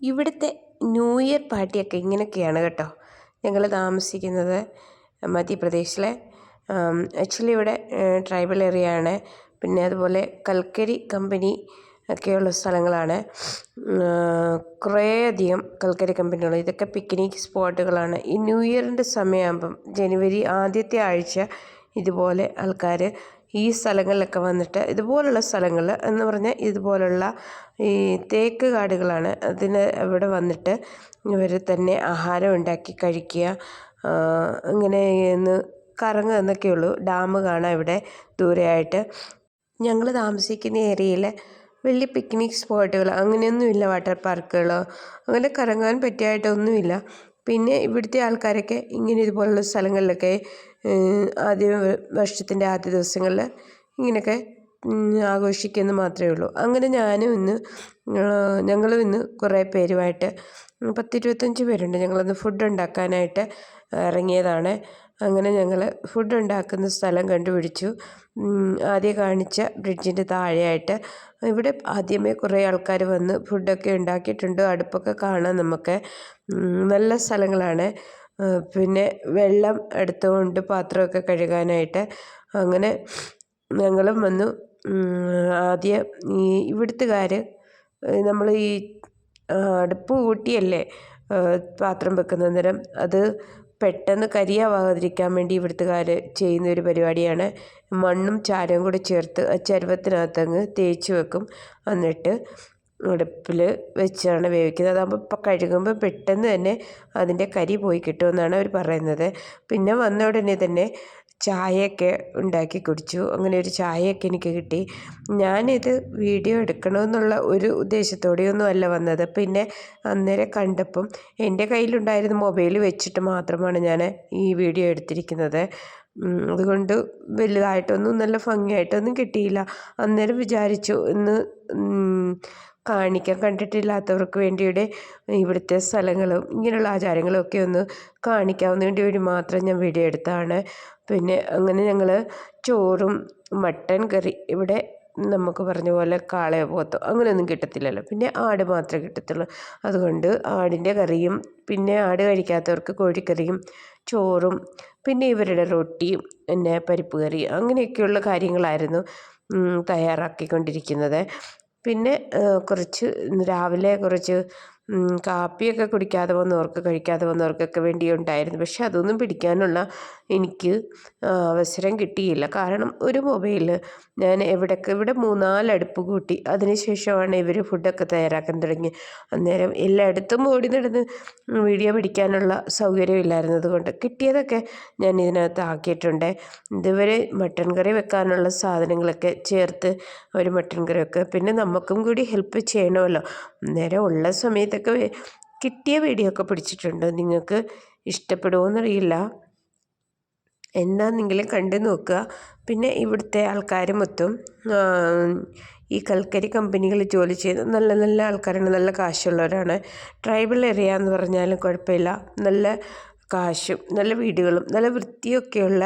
ഇവിടുത്തെ new year പാർട്ടിയൊക്കെ ഇങ്ങനെയൊക്കെയാണ് കേട്ടോ. ഞങ്ങൾ താമസിക്കുന്നത് മധ്യപ്രദേശിലെ ആക്ച്വലി ഇവിടെ ട്രൈബൽ ഏരിയ ആണ്. പിന്നെ അതുപോലെ കൽക്കരി കമ്പനി ഒക്കെയുള്ള സ്ഥലങ്ങളാണ്. കുറേയധികം കൽക്കരി കമ്പനികൾ. ഇതൊക്കെ പിക്നിക് സ്പോട്ടുകളാണ്. ഈ ന്യൂ ഇയറിൻ്റെ സമയമാകുമ്പം ജനുവരി ആദ്യത്തെ ആഴ്ച ഇതുപോലെ ആൾക്കാർ ഈ സ്ഥലങ്ങളിലൊക്കെ വന്നിട്ട് ഇതുപോലുള്ള സ്ഥലങ്ങൾ എന്ന് പറഞ്ഞാൽ ഇതുപോലുള്ള ഈ തേക്ക് കാടുകളാണ്. ഇവിടെ വന്നിട്ട് ഇവർ തന്നെ ആഹാരം ഉണ്ടാക്കി കഴിക്കുക, ഇങ്ങനെ ഒന്ന് കറങ്ങുക എന്നൊക്കെയുള്ളൂ. ഡാം കാണാം ഇവിടെ ദൂരെയായിട്ട്. ഞങ്ങൾ താമസിക്കുന്ന ഏരിയയിൽ വലിയ പിക്നിക് സ്പോട്ടുകൾ അങ്ങനെയൊന്നുമില്ല, വാട്ടർ പാർക്കുകളോ അങ്ങനെ കറങ്ങാൻ പറ്റിയായിട്ടൊന്നുമില്ല. പിന്നെ ഇവിടുത്തെ ആൾക്കാരൊക്കെ ഇങ്ങനെ ഇതുപോലുള്ള സ്ഥലങ്ങളിലൊക്കെ വർഷത്തിൻ്റെ ആദ്യ ദിവസങ്ങളിൽ ഇങ്ങനെയൊക്കെ ആഘോഷിക്കുമെന്ന് മാത്രമേ ഉള്ളൂ. അങ്ങനെ ഞങ്ങളും ഇന്ന് കുറേ പേരുമായിട്ട് 10-25 പേരുണ്ട്. ഞങ്ങളൊന്ന് ഫുഡ് ഉണ്ടാക്കാനായിട്ട് ഇറങ്ങിയതാണ്. അങ്ങനെ ഞങ്ങൾ ഫുഡ് ഉണ്ടാക്കുന്ന സ്ഥലം കണ്ടുപിടിച്ചു. ആദ്യം കാണിച്ച ബ്രിഡ്ജിൻ്റെ താഴെയായിട്ട് ഇവിടെ ആദ്യമേ കുറേ ആൾക്കാർ വന്ന് ഫുഡൊക്കെ ഉണ്ടാക്കിയിട്ടുണ്ട്. അടുപ്പൊക്കെ കാണാം നമുക്ക്. നല്ല സ്ഥലങ്ങളാണ്. പിന്നെ വെള്ളം എടുത്തുകൊണ്ട് പാത്രമൊക്കെ കഴുകാനായിട്ട് അങ്ങനെ ഞങ്ങളും വന്നു. ആദ്യം ഇവിടുത്തുകാർ നമ്മൾ ഈ അടുപ്പ് കൂട്ടിയല്ലേ പാത്രം വെക്കുന്ന നേരം അത് പെട്ടെന്ന് കരിയാവാതിരിക്കാൻ വേണ്ടി ഇവിടുത്തുകാർ ചെയ്യുന്നൊരു പരിപാടിയാണ്. മണ്ണും ചാരവും കൂടെ ചേർത്ത് ചരുവത്തിനകത്തങ്ങ് തേച്ച് വെക്കും. എന്നിട്ട് അടുപ്പിൽ വെച്ചാണ് വേവിക്കുന്നത്. അതാകുമ്പോൾ കഴുകുമ്പോൾ പെട്ടെന്ന് തന്നെ അതിൻ്റെ കരി പോയി കിട്ടുമെന്നാണ് അവർ പറയുന്നത്. പിന്നെ വന്ന ഉടനെ തന്നെ ചായയൊക്കെ ഉണ്ടാക്കി കുടിച്ചു. അങ്ങനെ ഒരു ചായയൊക്കെ എനിക്ക് കിട്ടി. ഞാനിത് വീഡിയോ എടുക്കണമെന്നുള്ള ഒരു ഉദ്ദേശത്തോടെയൊന്നും അല്ല വന്നത്. പിന്നെ അന്നേരം കണ്ടപ്പം എൻ്റെ കയ്യിലുണ്ടായിരുന്ന മൊബൈൽ വെച്ചിട്ട് മാത്രമാണ് ഞാൻ ഈ വീഡിയോ എടുത്തിരിക്കുന്നത്. അതുകൊണ്ട് വലുതായിട്ടൊന്നും നല്ല ഭംഗിയായിട്ടൊന്നും കിട്ടിയില്ല. അന്നേരം വിചാരിച്ചു ഇന്ന് കാണിക്കാൻ, കണ്ടിട്ടില്ലാത്തവർക്ക് വേണ്ടിയുടെ ഇവിടുത്തെ സ്ഥലങ്ങളും ഇങ്ങനെയുള്ള ആചാരങ്ങളും ഒക്കെ ഒന്ന് കാണിക്കാവുന്നതിന് വേണ്ടി മാത്രം ഞാൻ വീഡിയോ എടുത്തതാണ്. പിന്നെ അങ്ങനെ ഞങ്ങൾ ചോറും മട്ടൻ കറി, ഇവിടെ നമുക്ക് പറഞ്ഞ പോലെ കാളയോ പോത്തോ അങ്ങനെയൊന്നും കിട്ടത്തില്ലല്ലോ, പിന്നെ ആട് മാത്രമേ കിട്ടത്തുള്ളൂ. അതുകൊണ്ട് ആടിൻ്റെ കറിയും പിന്നെ ആട് കഴിക്കാത്തവർക്ക് കോഴിക്കറിയും ചോറും പിന്നെ ഇവരുടെ റൊട്ടിയും പിന്നെ പരിപ്പ് കറി അങ്ങനെയൊക്കെയുള്ള കാര്യങ്ങളായിരുന്നു തയ്യാറാക്കിക്കൊണ്ടിരിക്കുന്നത്. പിന്നെ രാവിലെ കുറച്ച് കാപ്പിയൊക്കെ കഴിക്കാതെ വന്നവർക്കൊക്കെ വേണ്ടി ഉണ്ടായിരുന്നു. പക്ഷെ അതൊന്നും പിടിക്കാനുള്ള എനിക്ക് അവസരം കിട്ടിയില്ല. കാരണം ഒരു മൊബൈൽ ഞാൻ ഇവിടെ 3-4 അടുപ്പ് കൂട്ടി അതിനുശേഷമാണ് ഇവർ ഫുഡൊക്കെ തയ്യാറാക്കാൻ തുടങ്ങി. അന്നേരം എല്ലായിടത്തും ഓടി നടന്ന് വീഡിയോ പിടിക്കാനുള്ള സൗകര്യമില്ലായിരുന്നു. അതുകൊണ്ട് കിട്ടിയതൊക്കെ ഞാൻ ഇതിനകത്ത് ആക്കിയിട്ടുണ്ട്. ഇതുവരെ മട്ടൻ കറി വെക്കാനുള്ള സാധനങ്ങളൊക്കെ ചേർത്ത് ഒരു മട്ടൻ കറി വെക്കുക. പിന്നെ നമുക്കും കൂടി ഹെൽപ്പ് ചെയ്യണമല്ലോ. അന്നേരം ഉള്ള സമയത്തൊക്കെ കിട്ടിയ വീഡിയോ ഒക്കെ പിടിച്ചിട്ടുണ്ട്. നിങ്ങൾക്ക് ഇഷ്ടപ്പെടുമോയെന്നറിയില്ല, എന്താണെന്നെങ്കിലും കണ്ടു നോക്കുക. പിന്നെ ഇവിടുത്തെ ആൾക്കാർ മൊത്തം ഈ കൽക്കരി കമ്പനികളിൽ ജോലി ചെയ്ത് നല്ല നല്ല ആൾക്കാരാണ്, നല്ല കാശുള്ളവരാണ്. ട്രൈബൽ ഏരിയ എന്ന് പറഞ്ഞാലും കുഴപ്പമില്ല, നല്ല കാശും നല്ല വീടുകളും നല്ല വൃത്തിയൊക്കെയുള്ള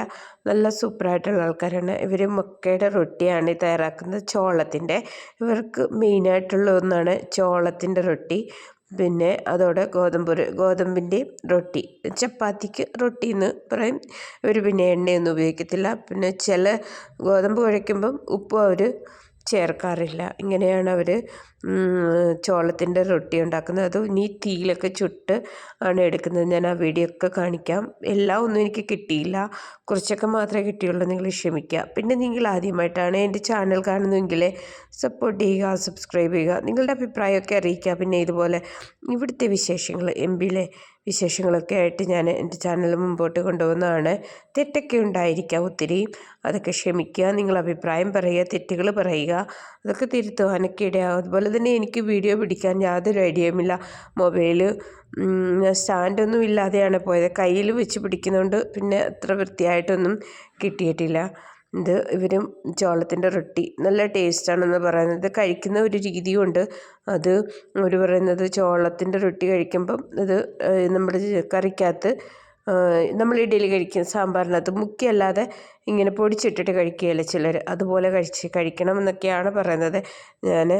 നല്ല സൂപ്പറായിട്ടുള്ള ആൾക്കാരാണ്. ഇവർ മക്കയുടെ റൊട്ടിയാണ് തയ്യാറാക്കുന്നത്, ചോളത്തിൻ്റെ. ഇവർക്ക് മെയിനായിട്ടുള്ള ഒന്നാണ് ചോളത്തിൻ്റെ റൊട്ടി. പിന്നെ അതോടെ ഗോതമ്പിൻ്റെ റൊട്ടി, ചപ്പാത്തിക്ക് റൊട്ടി എന്ന് പറയും. ഇവർ പിന്നെ എണ്ണയൊന്നും ഉപയോഗിക്കത്തില്ല. പിന്നെ ചില ഗോതമ്പ് കുഴയ്ക്കുമ്പം ഉപ്പും അവർ ചേർക്കാറില്ല. ഇങ്ങനെയാണ് അവർ ചോളത്തിൻ്റെ റൊട്ടി ഉണ്ടാക്കുന്നത്. അത് ഇനി തീയിലൊക്കെ ചുട്ട് ആണ് എടുക്കുന്നത്. ഞാൻ ആ വീഡിയോ ഒക്കെ കാണിക്കാം. എല്ലാം ഒന്നും എനിക്ക് കിട്ടിയില്ല, കുറച്ചൊക്കെ മാത്രമേ കിട്ടിയുള്ളൂ, നിങ്ങൾ ക്ഷമിക്കുക. പിന്നെ നിങ്ങൾ ആദ്യമായിട്ടാണ് എൻ്റെ ചാനൽ കാണുന്നതെങ്കിൽ സപ്പോർട്ട് ചെയ്യുക, സബ്സ്ക്രൈബ് ചെയ്യുക, നിങ്ങളുടെ അഭിപ്രായമൊക്കെ അറിയിക്കുക. പിന്നെ ഇതുപോലെ ഇവിടുത്തെ വിശേഷങ്ങൾ, എംപിയിലെ വിശേഷങ്ങളൊക്കെ ആയിട്ട് ഞാൻ എൻ്റെ ചാനൽ മുമ്പോട്ട് കൊണ്ടുപോകുന്നതാണ്. തെറ്റൊക്കെ ഉണ്ടായിരിക്കാം ഒത്തിരി, അതൊക്കെ ക്ഷമിക്കുക. നിങ്ങൾ അഭിപ്രായം പറയുക, തെറ്റുകൾ പറയുക, അതൊക്കെ തിരുത്തുവാനൊക്കെ ഇടയാകും. അതുപോലെ തന്നെ എനിക്ക് വീഡിയോ പിടിക്കാൻ യാതൊരു ഐഡിയയുമില്ല. മൊബൈൽ സ്റ്റാൻഡൊന്നും ഇല്ലാതെയാണ് പോയത്. കയ്യിൽ വെച്ച് പിടിക്കുന്നതുകൊണ്ട് പിന്നെ അത്ര വൃത്തിയായിട്ടൊന്നും കിട്ടിയിട്ടില്ല. ഇവരും ചോളത്തിൻ്റെ റൊട്ടി നല്ല ടേസ്റ്റാണെന്ന് പറയുന്നത്. കഴിക്കുന്ന ഒരു രീതിയുണ്ട്. അത് അവർ പറയുന്നത് ചോളത്തിൻ്റെ റൊട്ടി കഴിക്കുമ്പം അത് നമ്മുടെ കറിക്കകത്ത് നമ്മൾ ഇഡലി കഴിക്കും സാമ്പാറിനകത്ത് മുക്കിയല്ലാതെ ഇങ്ങനെ പൊടിച്ചിട്ടിട്ട് കഴിക്കുകയല്ല ചിലർ, അതുപോലെ കഴിക്കണം എന്നൊക്കെയാണ് പറയുന്നത്. ഞാൻ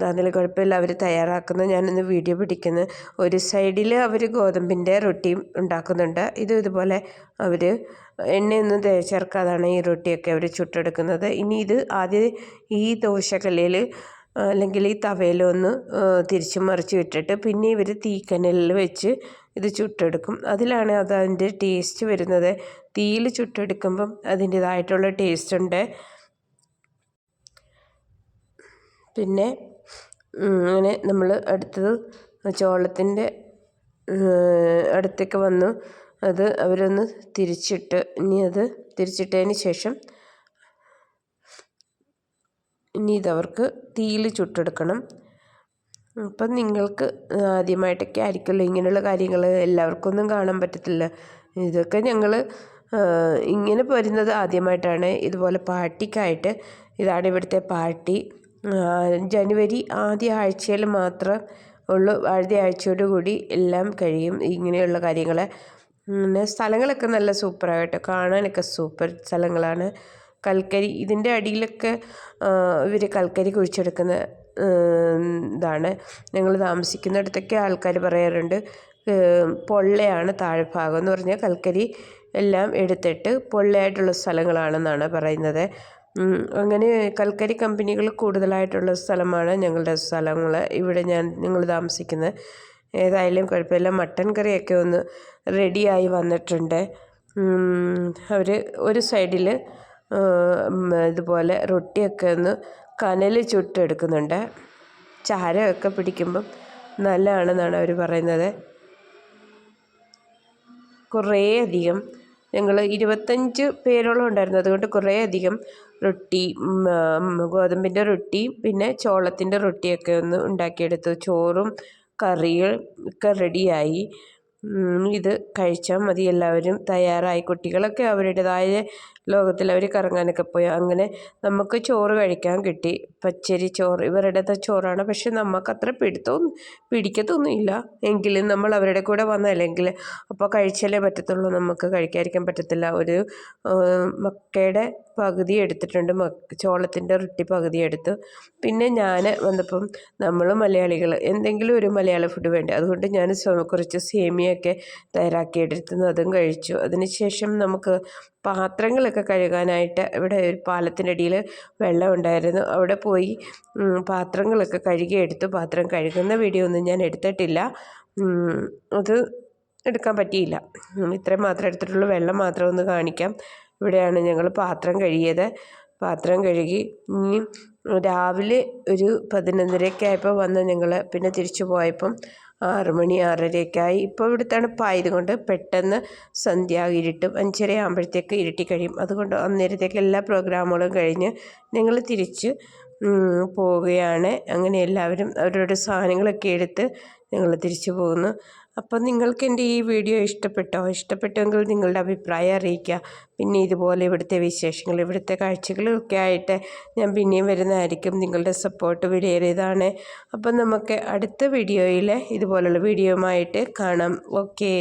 അതിൽ കുഴപ്പമില്ല, അവർ തയ്യാറാക്കുന്നത് ഞാനൊന്ന് വീഡിയോ പിടിക്കുന്നു. ഒരു സൈഡിൽ അവർ ഗോതമ്പിൻ്റെ റൊട്ടിയും ഉണ്ടാക്കുന്നുണ്ട്. ഇതുപോലെ അവർ എണ്ണയൊന്നും ചേർക്കാതാണ് ഈ റൊട്ടിയൊക്കെ അവർ ചുട്ടെടുക്കുന്നത്. ഇനി ഇത് ആദ്യം ഈ ദോശക്കല്ലിൽ അല്ലെങ്കിൽ ഈ തവയിലൊന്ന് തിരിച്ചും മറിച്ച് ഇട്ടിട്ട് പിന്നെ ഇവർ തീക്കനലിൽ വെച്ച് ഇത് ചുട്ടെടുക്കും. അതിലാണ് അതിൻ്റെ ടേസ്റ്റ് വരുന്നത്. തീയിൽ ചുട്ടെടുക്കുമ്പം അതിൻ്റേതായിട്ടുള്ള ടേസ്റ്റ് ഉണ്ട്. പിന്നെ അങ്ങനെ നമ്മൾ അടുത്തത് ചോളത്തിൻ്റെ അടുത്തേക്ക് വന്നു. അത് അവരൊന്ന് തിരിച്ചിട്ട് ഇനി അത് തിരിച്ചിട്ടതിന് ശേഷം ഇനി ഇതവർക്ക് തീയിൽ ചുട്ടെടുക്കണം. അപ്പം നിങ്ങൾക്ക് ആദ്യമായിട്ടൊക്കെ ആയിരിക്കുമല്ലോ ഇങ്ങനെയുള്ള കാര്യങ്ങൾ, എല്ലാവർക്കും ഒന്നും കാണാൻ പറ്റത്തില്ല. ഇതൊക്കെ ഞങ്ങൾ ഇങ്ങനെ വരുന്നത് ആദ്യമായിട്ടാണ്. ഇതുപോലെ പാർട്ടിക്കായിട്ട് ഇതാണ് ഇവിടുത്തെ പാർട്ടി. ജനുവരി ആദ്യ ആഴ്ചയിൽ മാത്രം ഉള്ളൂ, ആദ്യ ആഴ്ചയോടുകൂടി എല്ലാം കഴിയും ഇങ്ങനെയുള്ള കാര്യങ്ങൾ. പിന്നെ സ്ഥലങ്ങളൊക്കെ നല്ല സൂപ്പറാകട്ടെ, കാണാനൊക്കെ സൂപ്പർ സ്ഥലങ്ങളാണ്. കൽക്കരി ഇതിൻ്റെ അടിയിലൊക്കെ ഇവർ കൽക്കരി കുഴിച്ചെടുക്കുന്ന ഇതാണ്. ഞങ്ങൾ താമസിക്കുന്നിടത്തൊക്കെ ആൾക്കാർ പറയാറുണ്ട് പൊള്ളയാണ് താഴ്ഭാഗം എന്ന് പറഞ്ഞാൽ കൽക്കരി എല്ലാം എടുത്തിട്ട് പൊള്ളയായിട്ടുള്ള സ്ഥലങ്ങളാണെന്നാണ് പറയുന്നത്. അങ്ങനെ കൽക്കരി കമ്പനികൾ കൂടുതലായിട്ടുള്ള സ്ഥലമാണ് ഞങ്ങളുടെ സ്ഥലങ്ങൾ. ഇവിടെ ഞങ്ങൾ താമസിക്കുന്നത്. ഏതായാലും കുഴപ്പമില്ല, മട്ടൻ കറിയൊക്കെ ഒന്ന് റെഡിയായി വന്നിട്ടുണ്ട്. അവർ ഒരു സൈഡിൽ ഇതുപോലെ റൊട്ടിയൊക്കെ ഒന്ന് കനൽ ചുട്ടെടുക്കുന്നുണ്ട്. ചാരമൊക്കെ പിടിക്കുമ്പം നല്ലതാണെന്നാണ് അവർ പറയുന്നത്. കുറേയധികം ഞങ്ങൾ 25 പേരോളം ഉണ്ടായിരുന്നു. അതുകൊണ്ട് കുറേയധികം റൊട്ടി, ഗോതമ്പിൻ്റെ റൊട്ടി പിന്നെ ചോളത്തിൻ്റെ റൊട്ടിയൊക്കെ ഒന്ന് ഉണ്ടാക്കിയെടുത്തു. ചോറും കറിയും ഒക്കെ റെഡിയായി. ഇത് കഴിച്ചാൽ മതി. എല്ലാവരും തയ്യാറായി. കുട്ടികളൊക്കെ അവരുടേതായ ലോകത്തിൽ അവർ കറങ്ങാനൊക്കെ പോയി. അങ്ങനെ നമുക്ക് ചോറ് കഴിക്കാൻ കിട്ടി. പച്ചരി ചോറ് ഇവരുടെ ചോറാണ്. പക്ഷെ നമുക്കത്ര പിടിക്കത്തൊന്നുമില്ല. എങ്കിലും നമ്മൾ അവരുടെ കൂടെ വന്നല്ലെങ്കിൽ അപ്പോൾ കഴിച്ചാലേ പറ്റത്തുള്ളൂ. നമുക്ക് കഴിക്കാതിരിക്കാൻ പറ്റത്തില്ല. ഒരു മക്കയുടെ പകുതി എടുത്തിട്ടുണ്ട്, ചോളത്തിൻ്റെ റൊട്ടി പകുതി എടുത്തു. പിന്നെ ഞാൻ വന്നപ്പം നമ്മൾ മലയാളികൾ എന്തെങ്കിലും ഒരു മലയാള ഫുഡ് വേണ്ടേ, അതുകൊണ്ട് ഞാൻ കുറച്ച് സേമിയൊക്കെ തയ്യാറാക്കിയെടുത്തു, അതും കഴിച്ചു. അതിനുശേഷം നമുക്ക് പാത്രങ്ങളൊക്കെ കഴുകാനായിട്ട് ഇവിടെ ഒരു പാലത്തിൻ്റെ അടിയിൽ വെള്ളം ഉണ്ടായിരുന്നു. അവിടെ പോയി പാത്രങ്ങളൊക്കെ കഴുകിയെടുത്തു. പാത്രം കഴുകുന്ന വീഡിയോ ഒന്നും ഞാൻ എടുത്തിട്ടില്ല, അത് എടുക്കാൻ പറ്റിയില്ല. ഇത്രയും മാത്രം എടുത്തിട്ടുള്ളൂ. വെള്ളം മാത്രം ഒന്ന് കാണിക്കാം. ഇവിടെയാണ് ഞങ്ങൾ പാത്രം കഴുകിയത്. പാത്രം കഴുകി ഇനി രാവിലെ ഒരു 11:30 ആയപ്പോൾ വന്ന് ഞങ്ങൾ പിന്നെ തിരിച്ചു പോയപ്പം 6 മണി 6:30 ആയി. ഇപ്പോൾ ഇവിടെ തണുപ്പായതുകൊണ്ട് പെട്ടെന്ന് സന്ധ്യ ഇരുട്ടും 5:30 ആകുമ്പോഴത്തേക്ക് ഇരുട്ടി കഴിയും. അതുകൊണ്ട് അന്നേരത്തേക്ക് എല്ലാ പ്രോഗ്രാമുകളും കഴിഞ്ഞ് ഞങ്ങൾ തിരിച്ച് പോവുകയാണ്. അങ്ങനെ എല്ലാവരും അവരുടെ സാധനങ്ങളൊക്കെ എടുത്ത് ഞങ്ങൾ തിരിച്ചു പോകുന്നു. അപ്പം നിങ്ങൾക്ക് എൻ്റെ ഈ വീഡിയോ ഇഷ്ടപ്പെട്ടെങ്കിൽ നിങ്ങളുടെ അഭിപ്രായം അറിയിക്കുക. പിന്നെ ഇതുപോലെ ഇവിടുത്തെ വിശേഷങ്ങൾ, ഇവിടുത്തെ കാഴ്ചകളൊക്കെ ആയിട്ട് ഞാൻ പിന്നെയും വരുന്നതായിരിക്കും. നിങ്ങളുടെ സപ്പോർട്ട് വിലയേറിയതാണ്. അപ്പം നമുക്ക് അടുത്ത വീഡിയോയിൽ ഇതുപോലുള്ള വീഡിയോയുമായിട്ട് കാണാം. ഓക്കേ.